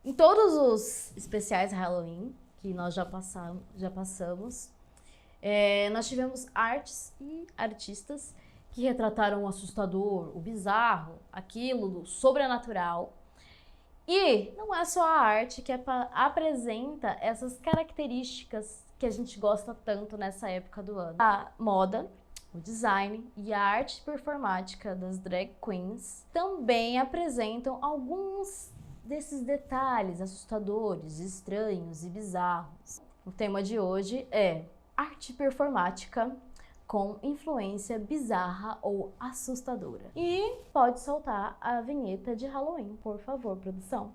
Em todos os especiais Halloween que nós já passamos, nós tivemos artes e artistas que retrataram o assustador, o bizarro, aquilo do sobrenatural. E não é só a arte que apresenta essas características que a gente gosta tanto nessa época do ano. A moda, o design e a arte performática das drag queens também apresentam alguns desses detalhes assustadores, estranhos e bizarros. O tema de hoje é arte performática com influência bizarra ou assustadora. E pode soltar a vinheta de Halloween, por favor, produção.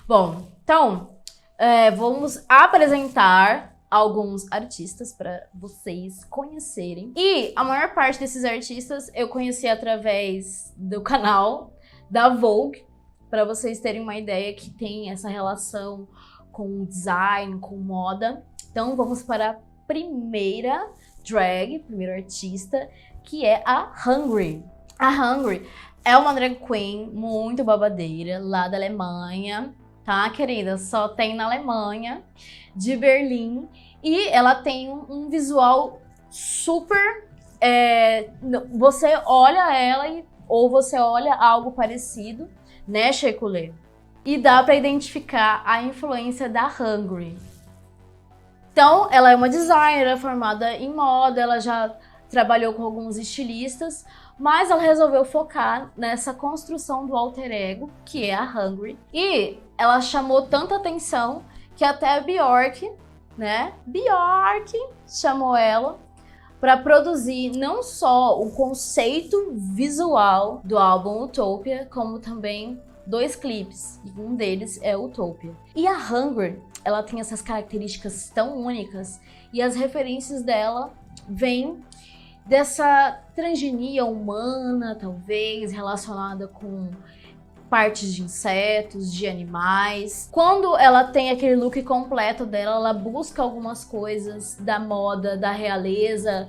Bom, então, vamos apresentar alguns artistas para vocês conhecerem. E a maior parte desses artistas eu conheci através do canal da Vogue, para vocês terem uma ideia que tem essa relação com design, com moda. Então vamos para a primeira primeiro artista, que é a Hungry. A Hungry é uma drag queen muito babadeira, lá da Alemanha, tá, querida? Só tem na Alemanha, de Berlim. E ela tem um visual super... você olha ela ou você olha algo parecido, né, Shekulé? E dá pra identificar a influência da Hungry. Então, ela é uma designer formada em moda, ela já trabalhou com alguns estilistas, mas ela resolveu focar nessa construção do alter ego, que é a Hungry. E ela chamou tanta atenção que até a Bjork, né? Bjork chamou ela para produzir não só o conceito visual do álbum Utopia, como também 2 clipes. E um deles é Utopia. E a Hungry, ela tem essas características tão únicas e as referências dela vêm dessa transgenia humana, talvez, relacionada com partes de insetos, de animais. Quando ela tem aquele look completo dela, ela busca algumas coisas da moda, da realeza,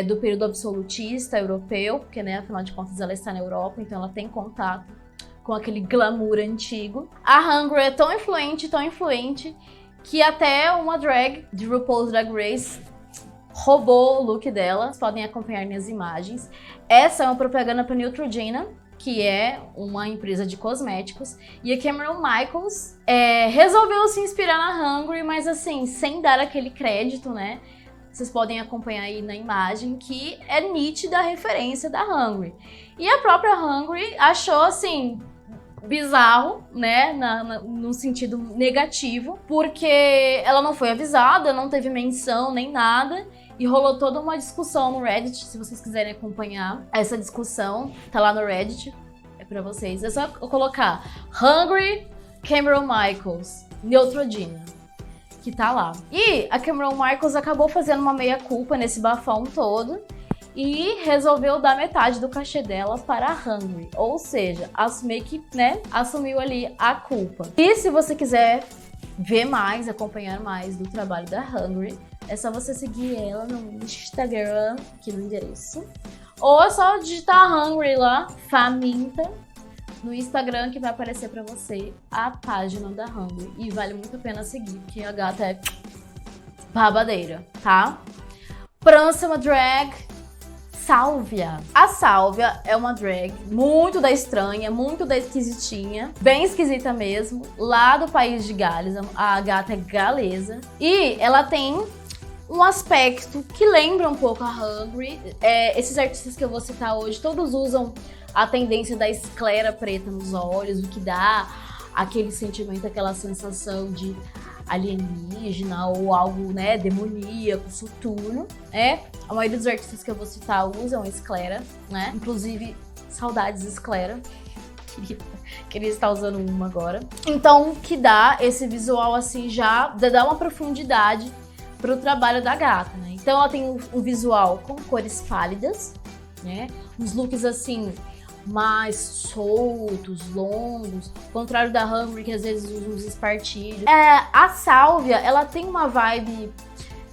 do período absolutista europeu, porque, né, afinal de contas, ela está na Europa, então ela tem contato com aquele glamour antigo. A Hungry é tão influente, que até uma drag de RuPaul's Drag Race roubou o look dela. Vocês podem acompanhar nas imagens. Essa é uma propaganda para Neutrogena, que é uma empresa de cosméticos, e a Cameron Michaels resolveu se inspirar na Hungry, mas assim, sem dar aquele crédito, né? Vocês podem acompanhar aí na imagem que é nítida a referência da Hungry. E a própria Hungry achou, assim, bizarro, né, no sentido negativo, porque ela não foi avisada, não teve menção nem nada, e rolou toda uma discussão no Reddit. Se vocês quiserem acompanhar essa discussão, tá lá no Reddit, é pra vocês. É só eu colocar Hungry Cameron Michaels, Neutrogena, que tá lá. E a Cameron Michaels acabou fazendo uma meia-culpa nesse bafão todo e resolveu dar metade do cachê dela para a Hungry. Ou seja, meio que, né, assumiu ali a culpa. E se você quiser ver mais, acompanhar mais do trabalho da Hungry, é só você seguir ela no Instagram, aqui no endereço. Ou é só digitar Hungry lá, faminta, no Instagram, que vai aparecer pra você a página da Hungry. E vale muito a pena seguir, porque a gata é babadeira, tá? Próxima drag, Sálvia. A Sálvia é uma drag muito da estranha, muito da esquisitinha, bem esquisita mesmo, lá do país de Gales. A gata é galesa e ela tem um aspecto que lembra um pouco a Hungry. Esses artistas que eu vou citar hoje, todos usam a tendência da esclera preta nos olhos, o que dá aquele sentimento, aquela sensação de alienígena ou algo, né, demoníaco, soturno, né? A maioria dos artistas que eu vou citar usam esclera, né? Inclusive, saudades esclera. Queria estar usando uma agora. Então, que dá esse visual assim, já dá uma profundidade pro trabalho da gata, né? Então ela tem um visual com cores pálidas, né? Uns looks assim, mais soltos, longos, ao contrário da Hungry, que às vezes usa uns espartilhos. A Sálvia, ela tem uma vibe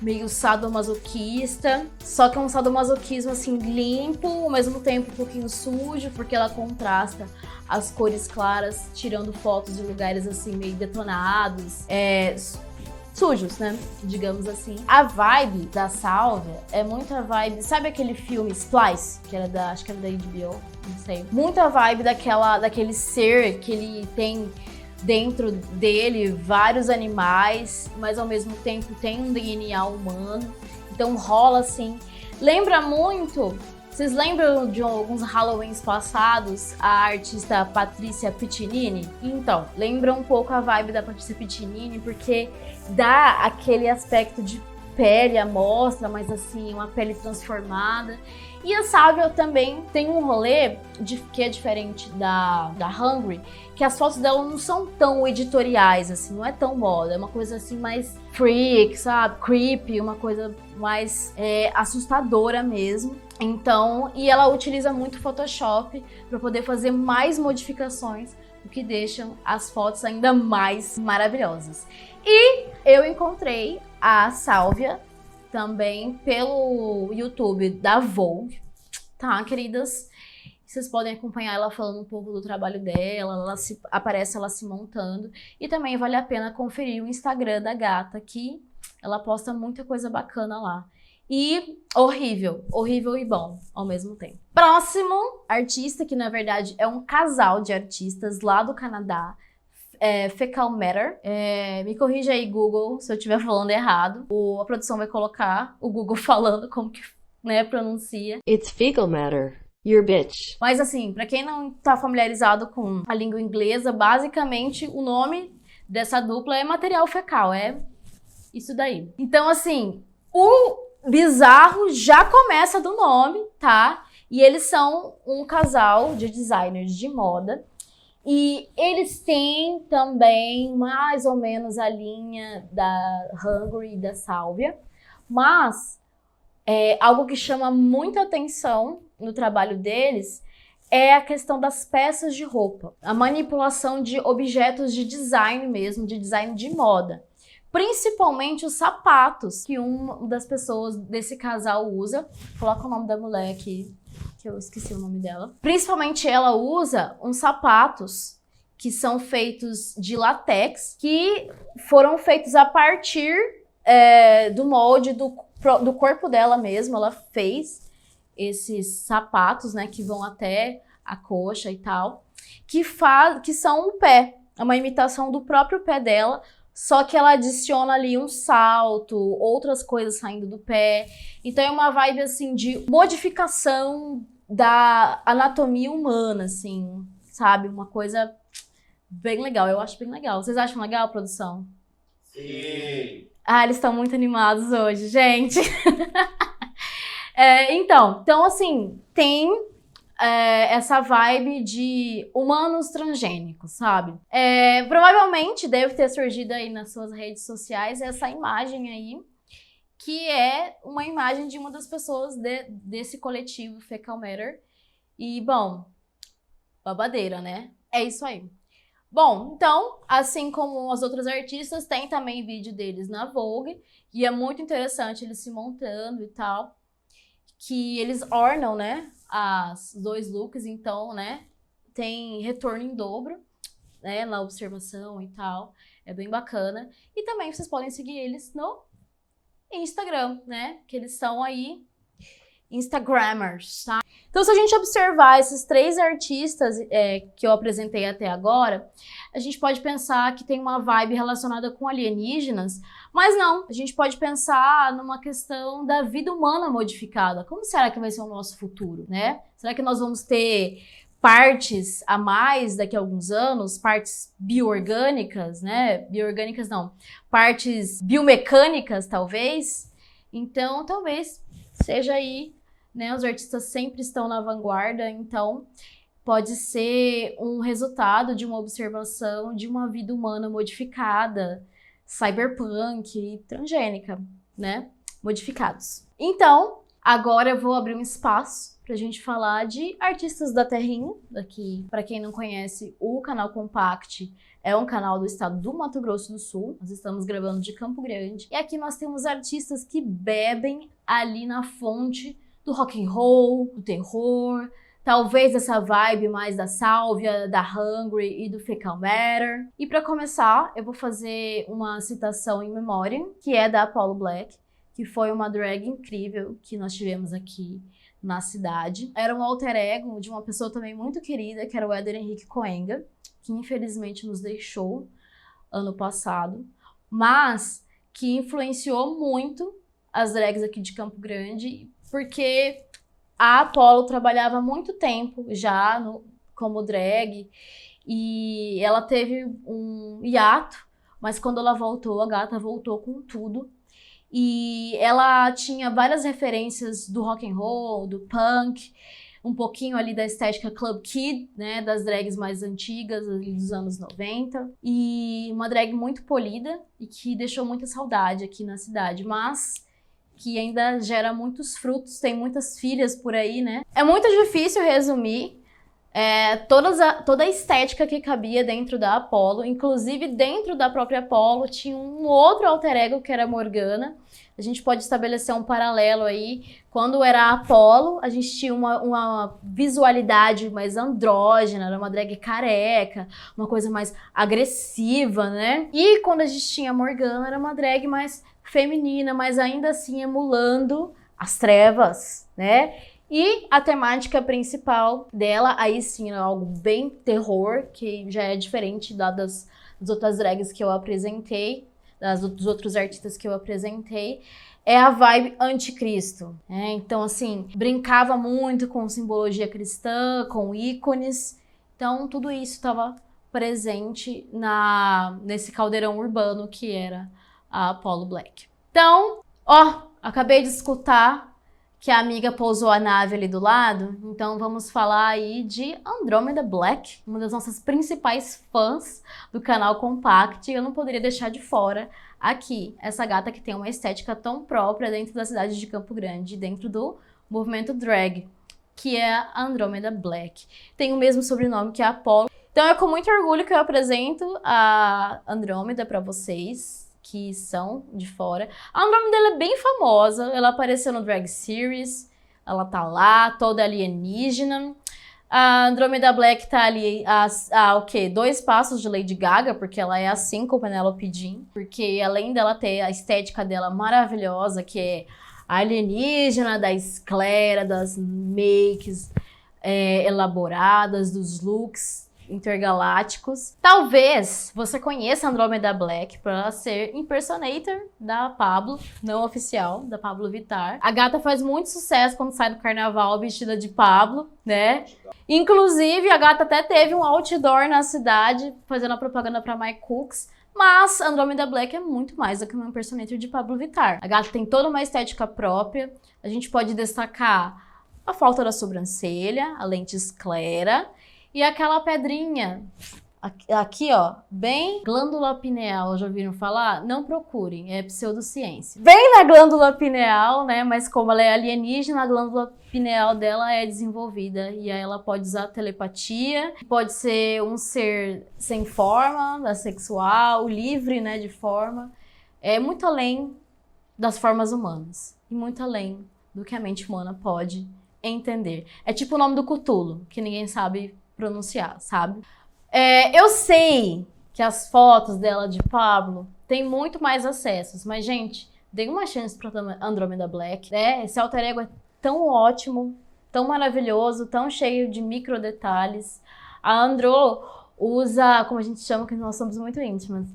meio sadomasoquista, só que é um sadomasoquismo assim limpo, ao mesmo tempo um pouquinho sujo, porque ela contrasta as cores claras, tirando fotos de lugares assim meio detonados, sujos, né? Digamos assim. A vibe da Sálvia é muita vibe, sabe aquele filme Splice, que era acho que era da HBO, não sei. Muita vibe daquele ser que ele tem dentro dele vários animais, mas ao mesmo tempo tem um DNA humano. Então rola assim. Lembra muito. Vocês lembram de alguns Halloweens passados, a artista Patrícia Pitinini? Então, lembra um pouco a vibe da Patrícia Pitinini, porque dá aquele aspecto de pele à mostra, mas assim, uma pele transformada. E a Sálvia também tem um rolê que é diferente da Hungry, que as fotos dela não são tão editoriais, assim, não é tão moda, é uma coisa assim mais freak, sabe? Creepy, uma coisa mais assustadora mesmo. Então, e ela utiliza muito Photoshop para poder fazer mais modificações, o que deixam as fotos ainda mais maravilhosas. E eu encontrei a Sálvia também pelo YouTube da Vogue, tá, queridas? Vocês podem acompanhar ela falando um pouco do trabalho dela, aparece ela se montando. E também vale a pena conferir o Instagram da gata, que ela posta muita coisa bacana lá. E horrível e bom ao mesmo tempo. Próximo artista, que na verdade é um casal de artistas lá do Canadá, Fecal Matter. Me corrija aí, Google, se eu estiver falando errado. A produção vai colocar o Google falando como que, né, pronuncia. It's Fecal Matter. You're bitch. Mas assim, pra quem não tá familiarizado com a língua inglesa, basicamente o nome dessa dupla é material fecal, é isso daí. Então assim, o bizarro já começa do nome, tá? E eles são um casal de designers de moda. E eles têm também mais ou menos a linha da Hungry e da Sálvia. Mas algo que chama muita atenção no trabalho deles é a questão das peças de roupa. A manipulação de objetos de design mesmo, de design de moda. Principalmente os sapatos que uma das pessoas desse casal usa. Coloca o nome da mulher aqui, que eu esqueci o nome dela. Principalmente ela usa uns sapatos que são feitos de látex, que foram feitos a partir do molde do corpo dela mesmo. Ela fez esses sapatos, né, que vão até a coxa e tal, que são um pé, é uma imitação do próprio pé dela, só que ela adiciona ali um salto, outras coisas saindo do pé. Então é uma vibe assim de modificação da anatomia humana, assim, sabe? Uma coisa bem legal, eu acho bem legal. Vocês acham legal, produção? Sim! Ah, eles estão muito animados hoje, gente. Então assim, tem essa vibe de humanos transgênicos, sabe? Provavelmente deve ter surgido aí nas suas redes sociais essa imagem aí, que é uma imagem de uma das pessoas desse coletivo Fecal Matter. E, bom, babadeira, né? É isso aí. Bom, então, assim como as outras artistas, tem também vídeo deles na Vogue, e é muito interessante eles se montando e tal, que eles ornam, né, os dois looks, então, né, tem retorno em dobro, né, na observação e tal, é bem bacana. E também vocês podem seguir eles no Instagram, né, que eles são aí Instagrammers, tá? Então, se a gente observar esses três artistas que eu apresentei até agora, a gente pode pensar que tem uma vibe relacionada com alienígenas, mas não, a gente pode pensar numa questão da vida humana modificada. Como será que vai ser o nosso futuro, né? Será que nós vamos ter partes a mais daqui a alguns anos, partes bioorgânicas, né? Bioorgânicas não, partes biomecânicas, talvez? Então, talvez seja aí, né? Os artistas sempre estão na vanguarda, então pode ser um resultado de uma observação de uma vida humana modificada, cyberpunk e transgênica, né? Modificados. Então, agora eu vou abrir um espaço pra gente falar de artistas da terrinha, daqui, pra quem não conhece, o canal Compact é um canal do estado do Mato Grosso do Sul. Nós estamos gravando de Campo Grande. E aqui nós temos artistas que bebem ali na fonte do rock and roll, do terror, talvez essa vibe mais da Sálvia, da Hungry e do Fecal Matter. E para começar, eu vou fazer uma citação em memória, que é da Apollo Black, que foi uma drag incrível que nós tivemos aqui na cidade. Era um alter ego de uma pessoa também muito querida, que era o Éder Henrique Coenga, que infelizmente nos deixou ano passado, mas que influenciou muito as drags aqui de Campo Grande, porque a Apollo trabalhava há muito tempo já como drag e ela teve um hiato, mas quando ela voltou, a gata voltou com tudo. E ela tinha várias referências do rock and roll, do punk, um pouquinho ali da estética Club Kid, né, das drags mais antigas, ali dos anos 90. E uma drag muito polida e que deixou muita saudade aqui na cidade, mas que ainda gera muitos frutos, tem muitas filhas por aí, né? É muito difícil resumir toda a estética que cabia dentro da Apollo, inclusive dentro da própria Apollo tinha um outro alter ego que era a Morgana. A gente pode estabelecer um paralelo aí. Quando era a Apollo, a gente tinha uma visualidade mais andrógena, era uma drag careca, uma coisa mais agressiva, né? E quando a gente tinha a Morgana, era uma drag mais feminina, mas ainda assim emulando as trevas, né? E a temática principal dela, aí sim, é algo bem terror, que já é diferente das outras drags que eu apresentei, dos outros artistas que eu apresentei, é a vibe anticristo. Então, assim, brincava muito com simbologia cristã, com ícones. Então, tudo isso estava presente nesse caldeirão urbano que era a Apollo Black. Então, acabei de escutar que a amiga pousou a nave ali do lado, então vamos falar aí de Andromeda Black, uma das nossas principais fãs do canal Compact, e eu não poderia deixar de fora aqui essa gata que tem uma estética tão própria dentro da cidade de Campo Grande, dentro do movimento drag, que é a Andromeda Black. Tem o mesmo sobrenome que a Apollo. Então é com muito orgulho que eu apresento a Andromeda para vocês, que são de fora. A Andromeda dela é bem famosa, ela apareceu no Drag Series, ela tá lá, toda alienígena. A Andromeda Black tá ali o quê? 2 passos de Lady Gaga, porque ela é assim com Penelope Jean, porque além dela ter a estética dela maravilhosa, que é alienígena, da esclera, das makes elaboradas, dos looks intergalácticos. Talvez você conheça a Andromeda Black por ela ser impersonator da Pabllo, não oficial, da Pabllo Vittar. A gata faz muito sucesso quando sai do carnaval vestida de Pabllo, né? Inclusive, a gata até teve um outdoor na cidade fazendo a propaganda para My Cooks. Mas a Andromeda Black é muito mais do que uma impersonator de Pabllo Vittar. A gata tem toda uma estética própria. A gente pode destacar a falta da sobrancelha, a lente esclera, e aquela pedrinha, aqui ó, bem glândula pineal, já ouviram falar? Não procurem, é pseudociência. Bem na glândula pineal, né, mas como ela é alienígena, a glândula pineal dela é desenvolvida e aí ela pode usar telepatia, pode ser um ser sem forma, assexual, livre, né, de forma. É muito além das formas humanas e muito além do que a mente humana pode entender. É tipo o nome do Cthulhu, que ninguém sabe pronunciar, sabe? Eu sei que as fotos dela de Pabllo tem muito mais acessos, mas, gente, dê uma chance pra Andromeda Black, né? Esse alter ego é tão ótimo, tão maravilhoso, tão cheio de micro detalhes. A Andro usa, como a gente chama, que nós somos muito íntimas,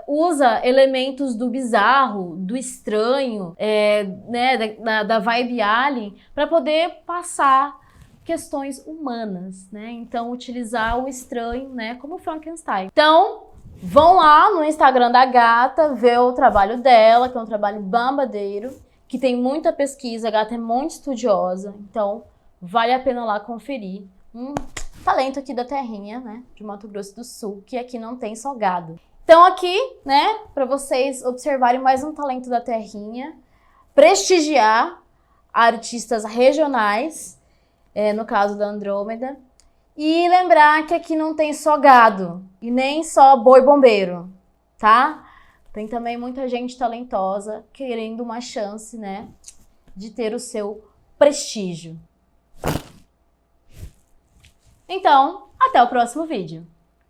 usa elementos do bizarro, do estranho, né, da vibe alien, para poder passar questões humanas, né? Então, utilizar o estranho, né, como Frankenstein. Então, vão lá no Instagram da gata, ver o trabalho dela, que é um trabalho babadeiro, que tem muita pesquisa, a gata é muito estudiosa, então vale a pena lá conferir. Talento aqui da terrinha, né, de Mato Grosso do Sul, que aqui não tem só gado. Então aqui, né, para vocês observarem mais um talento da terrinha, prestigiar artistas regionais, no caso da Andrômeda. E lembrar que aqui não tem só gado e nem só boi bombeiro, tá? Tem também muita gente talentosa querendo uma chance, né, de ter o seu prestígio. Então, até o próximo vídeo.